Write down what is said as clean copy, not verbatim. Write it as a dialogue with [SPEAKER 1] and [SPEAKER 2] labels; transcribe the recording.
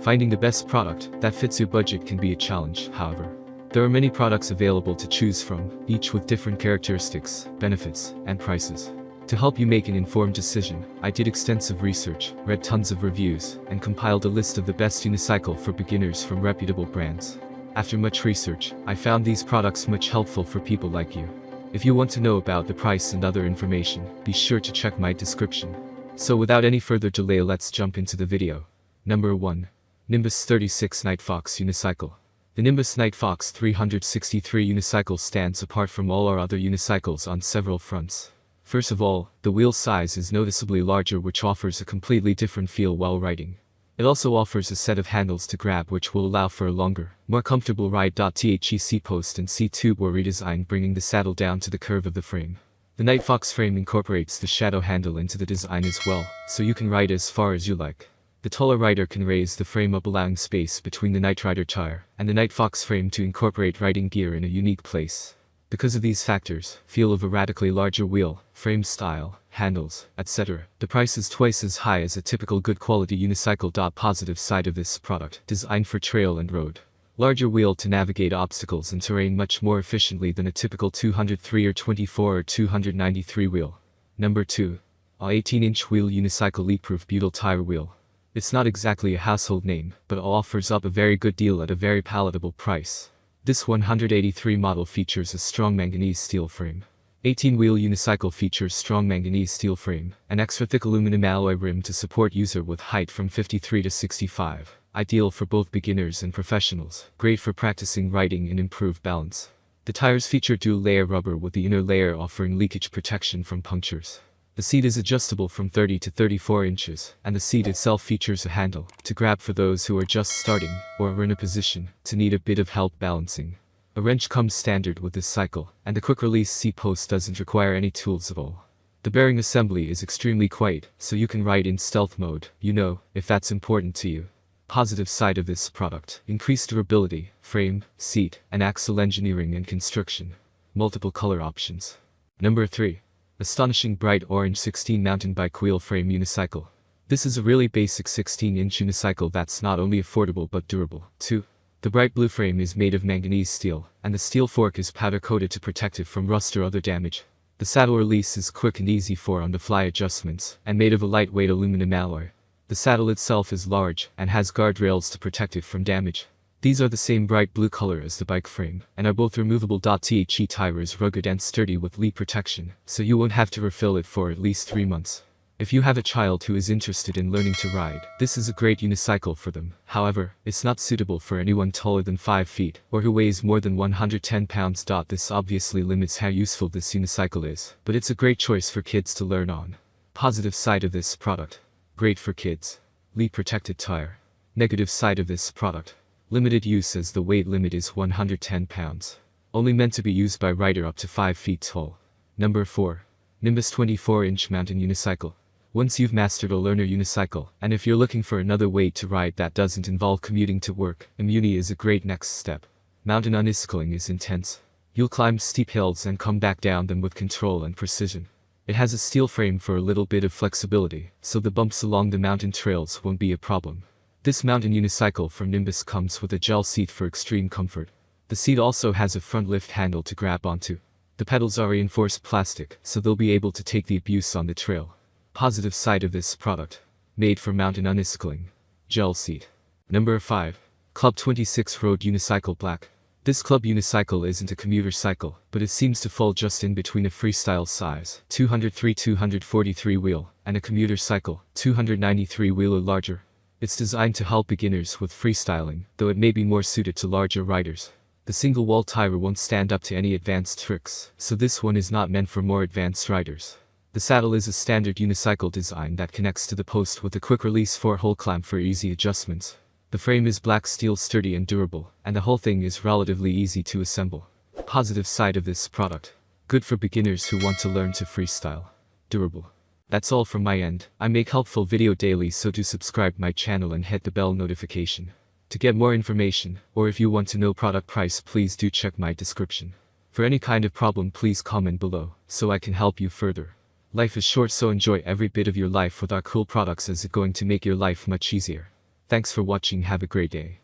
[SPEAKER 1] Finding the best product that fits your budget can be a challenge, however. There are many products available to choose from, each with different characteristics, benefits, and prices. To help you make an informed decision, I did extensive research, read tons of reviews, and compiled a list of the best unicycle for beginners from reputable brands. After much research, I found these products much helpful for people like you. If you want to know about the price and other information, be sure to check my description. So without any further delay, let's jump into the video. Number 1. Nimbus 36 Nightfox Unicycle. The Nimbus Nightfox 363 unicycle stands apart from all our other unicycles on several fronts. First of all, the wheel size is noticeably larger, which offers a completely different feel while riding. It also offers a set of handles to grab which will allow for a longer, more comfortable ride. The seat post and seat tube were redesigned, bringing the saddle down to the curve of the frame. The Nightfox frame incorporates the shadow handle into the design as well, so you can ride as far as you like. The taller rider can raise the frame up, allowing space between the Nightrider tire and the Nightfox frame to incorporate riding gear in a unique place. Because of these factors, feel of a radically larger wheel, frame style, handles, etc., the price is twice as high as a typical good quality unicycle. Positive side of this product, designed for trail and road. Larger wheel to navigate obstacles and terrain much more efficiently than a typical 203 or 24 or 293 wheel. Number 2. A18-inch wheel unicycle leak-proof butyl tire wheel. It's not exactly a household name, but it offers up a very good deal at a very palatable price. This 183 model features a strong manganese steel frame. 18-wheel unicycle features strong manganese steel frame, an extra thick aluminum alloy rim to support user with height from 53 to 65. Ideal for both beginners and professionals, great for practicing riding and improved balance. The tires feature dual-layer rubber with the inner layer offering leakage protection from punctures. The seat is adjustable from 30 to 34 inches, and the seat itself features a handle to grab for those who are just starting or are in a position to need a bit of help balancing. A wrench comes standard with this cycle, and the quick-release seat post doesn't require any tools at all. The bearing assembly is extremely quiet, so you can ride in stealth mode, if that's important to you. Positive side of this product, increased durability, frame, seat, and axle engineering and construction. Multiple color options. Number 3. Astonishing bright orange 16 mountain bike wheel frame unicycle. This is a really basic 16-inch unicycle that's not only affordable but durable, too. The bright blue frame is made of manganese steel, and the steel fork is powder-coated to protect it from rust or other damage. The saddle release is quick and easy for on-the-fly adjustments, and made of a lightweight aluminum alloy. The saddle itself is large, and has guardrails to protect it from damage. These are the same bright blue color as the bike frame, and are both removable. The tire is rugged and sturdy with leak protection, so you won't have to refill it for at least 3 months. If you have a child who is interested in learning to ride, this is a great unicycle for them. However, it's not suitable for anyone taller than 5 feet, or who weighs more than 110 pounds. This obviously limits how useful this unicycle is, but it's a great choice for kids to learn on. Positive side of this product. Great for kids. Leak protected tire. Negative side of this product. Limited use as the weight limit is 110 pounds. Only meant to be used by rider up to 5 feet tall. Number 4. Nimbus 24-inch mountain unicycle. Once you've mastered a learner unicycle, and if you're looking for another way to ride that doesn't involve commuting to work, a Muni is a great next step. Mountain unicycling is intense. You'll climb steep hills and come back down them with control and precision. It has a steel frame for a little bit of flexibility, so the bumps along the mountain trails won't be a problem. This mountain unicycle from Nimbus comes with a gel seat for extreme comfort. The seat also has a front lift handle to grab onto. The pedals are reinforced plastic, so they'll be able to take the abuse on the trail. Positive side of this product. Made for mountain unicycling. Gel seat. Number 5. Club 26 Road Unicycle Black. This club unicycle isn't a commuter cycle, but it seems to fall just in between a freestyle size, 203-243 wheel, and a commuter cycle, 293 wheel or larger. It's designed to help beginners with freestyling, though it may be more suited to larger riders. The single wall tire won't stand up to any advanced tricks, so this one is not meant for more advanced riders. The saddle is a standard unicycle design that connects to the post with a quick-release 4-hole clamp for easy adjustments. The frame is black steel, sturdy and durable, and the whole thing is relatively easy to assemble. Positive side of this product. Good for beginners who want to learn to freestyle. Durable. That's all from my end. I make helpful video daily, so do subscribe my channel and hit the bell notification. To get more information, or if you want to know product price, please do check my description. For any kind of problem, please comment below, so I can help you further. Life is short, so enjoy every bit of your life with our cool products, as it's going to make your life much easier. Thanks for watching. Have a great day.